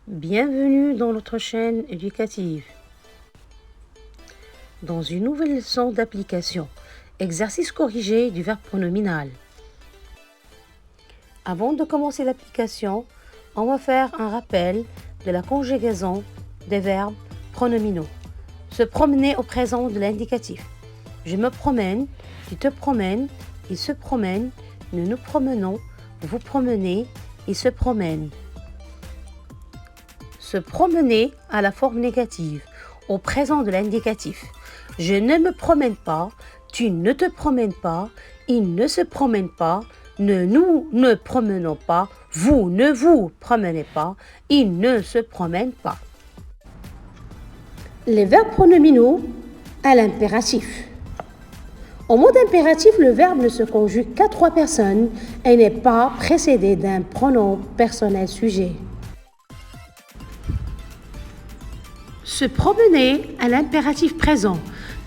Bienvenue dans notre chaîne éducative. Dans une nouvelle leçon d'application, exercice corrigé du verbe pronominal. Avant de commencer l'application, on va faire un rappel de la conjugaison des verbes pronominaux. Se promener au présent de l'indicatif. Je me promène, tu te promènes, il se promène, nous nous promenons, vous promenez, il se promène. Se promener à la forme négative, au présent de l'indicatif. Je ne me promène pas, tu ne te promènes pas, il ne se promène pas, nous ne promenons pas, vous ne vous promenez pas, il ne se promène pas. Les verbes pronominaux à l'impératif. Au mode impératif, le verbe ne se conjugue qu'à 3 personnes et n'est pas précédé d'un pronom personnel sujet. Se promener à l'impératif présent.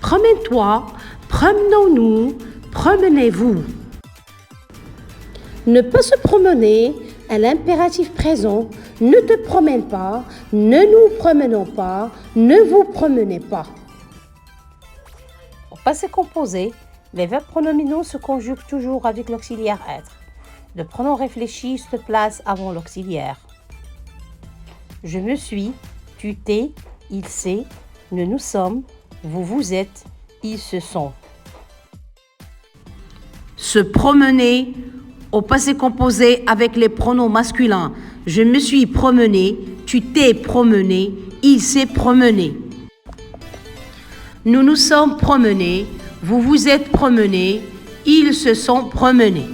Promène-toi, promenons-nous, promenez-vous. Ne pas se promener à l'impératif présent. Ne te promène pas, ne nous promenons pas, ne vous promenez pas. Au passé composé, les verbes pronominaux se conjuguent toujours avec l'auxiliaire être. Le pronom réfléchi se place avant l'auxiliaire. Je me suis, tu t'es, il s'est, nous sommes, vous êtes, ils se sont. Se promener au passé composé avec les pronoms masculins. Je me suis promené, tu t'es promené, il s'est promené. Nous nous sommes promenés, vous êtes promenés, ils se sont promenés.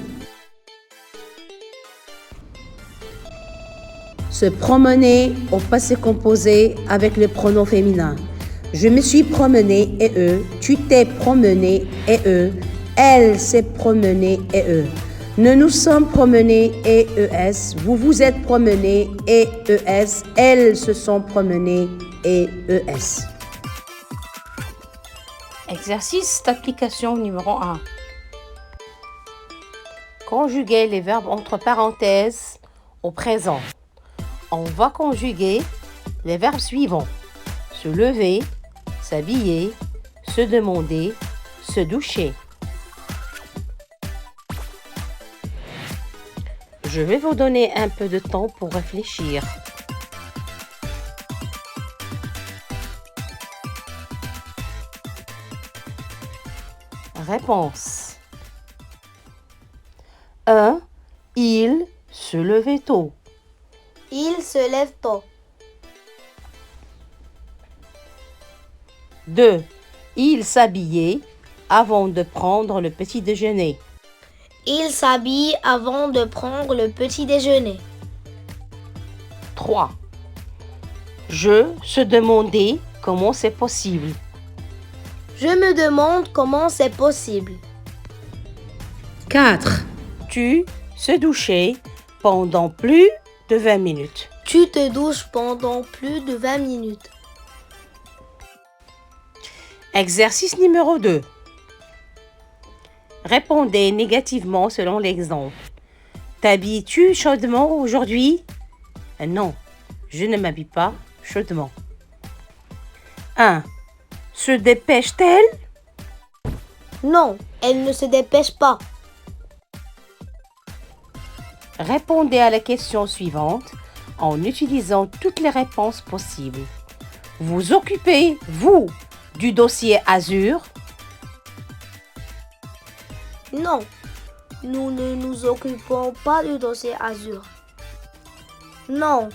Se promener au passé composé avec les pronoms féminins. Je me suis promené et eux, tu t'es promené et eux, elle s'est promenée et eux. Nous nous sommes promenés et ES, vous êtes promenés et ES, elles se sont promenées et ES. Exercice d'application numéro 1. Conjuguer les verbes entre parenthèses au présent. On va conjuguer les verbes suivants. Se lever, s'habiller, se demander, se doucher. Je vais vous donner un peu de temps pour réfléchir. Réponse. 1. Il se levait tôt. Il se lève tôt. 2. Il s'habillait avant de prendre le petit déjeuner. Il s'habille avant de prendre le petit déjeuner. 3. Je se demandais comment c'est possible. Je me demande comment c'est possible. 4. Tu se douchais pendant plus de 20 minutes. Tu te douches pendant plus de 20 minutes. Exercice numéro 2. Répondez négativement selon l'exemple. T'habilles-tu chaudement aujourd'hui? Non, je ne m'habille pas chaudement. 1. Se dépêche-t-elle? Non, elle ne se dépêche pas. Répondez à la question suivante en utilisant toutes les réponses possibles. Vous occupez-vous du dossier Azur? Non, nous ne nous occupons pas du dossier Azur. Non,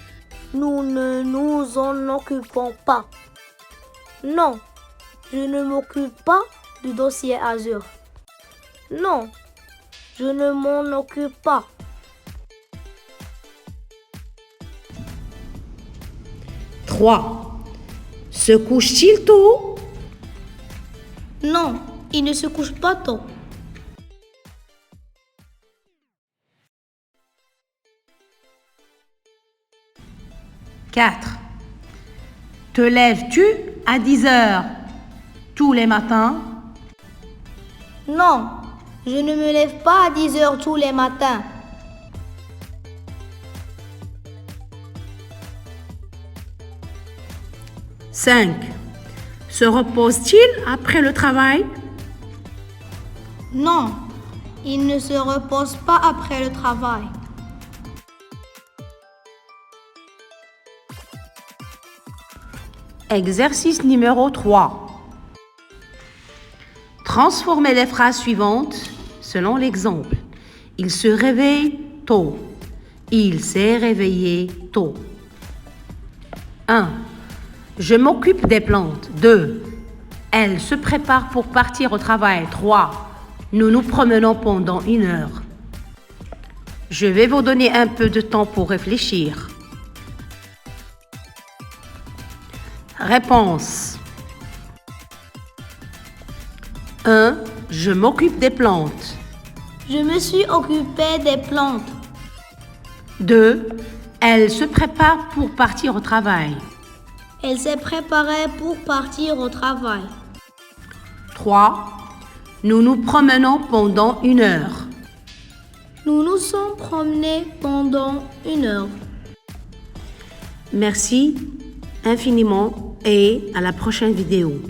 nous ne nous en occupons pas. Non, je ne m'occupe pas du dossier Azur. Non, je ne m'en occupe pas. 3. Se couche-t-il tôt? Non, il ne se couche pas tôt. 4. Te lèves-tu à 10 heures tous les matins? Non, je ne me lève pas à 10 heures tous les matins. 5. Se repose-t-il après le travail? Non, il ne se repose pas après le travail. Exercice numéro 3. Transformez les phrases suivantes selon l'exemple. Il se réveille tôt. Il s'est réveillé tôt. 1. Je m'occupe des plantes. 2. Elle se prépare pour partir au travail. 3. Nous nous promenons pendant 1 heure. Je vais vous donner un peu de temps pour réfléchir. Réponse. 1. Je m'occupe des plantes. Je me suis occupée des plantes. 2. Elle se prépare pour partir au travail. Elle s'est préparée pour partir au travail. 3. Nous nous promenons pendant 1 heure. Nous nous sommes promenés pendant 1 heure. Merci infiniment et à la prochaine vidéo.